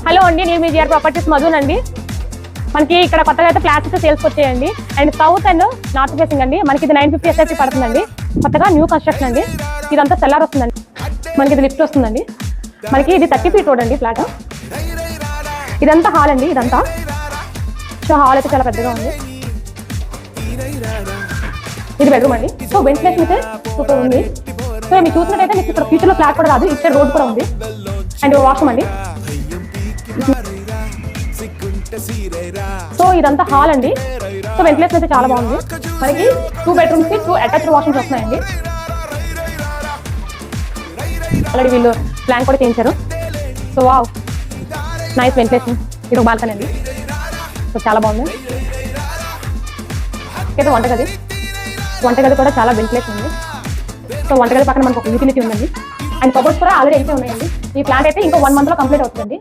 Hello అండి, నేను మీ GR properties Madhun అండి. మనకి ఇక్కడ కొత్తగా అయితే ఫ్లాట్స్ సేల్స్ వచ్చాయండి. And south and north facing అండి. మనకి ఇది 950 SFT పడుతుందండి. కొత్తగా న్యూ కన్స్ట్రక్షన్ అండి. ఇదంతా సెల్లార్ వస్తుందండి. మనకి ఇది లిఫ్ట్ వస్తుందండి. మనకి ఇది 30 feet రోడ్ అండి ఫ్లాట్. ఇదంతా హాల్ అండి. ఇదంతా సో హాల్ అయితే చాలా పెద్దగా ఉంది. ఇది బెడ్రూమ్ అండి. సో వెంటిలేషన్ అయితే సూపర్ ఉంది. సో మీరు చూసినట్టయితే మీకు ఇక్కడ ఫ్యూచర్ లో ఫ్లాట్ కూడా కాదు, ఇటు సైడ్ రోడ్ కూడా ఉంది. అండ్ వాష్రూమ్ అండి. సో ఇదంతా హాల్ అండి. సో వెంటిలేషన్ అయితే చాలా బాగుంది. మనకి 2 bedrooms కి 2 అటాచ్డ్ వాష్రూమ్స్ వస్తున్నాయండి. ఆల్రెడీ వీళ్ళు ప్లాన్ కూడా చేయించారు. So wow, nice ventilation. ఇది ఒక బాల్కనీ అండి. సో చాలా బాగుంది. అయితే వంటగది కూడా చాలా వెంటిలేషన్ ఉంది. సో వంటగది పక్కన మనకు ఒక యూటిలిటీ ఉందండి. అండ్ కబోర్డ్స్ కూడా ఆల్రెడీ అయితే ఉన్నాయండి. ఈ ప్లాంట్ అయితే ఇంకో 1 month లో కంప్లీట్ అవుతుందండి.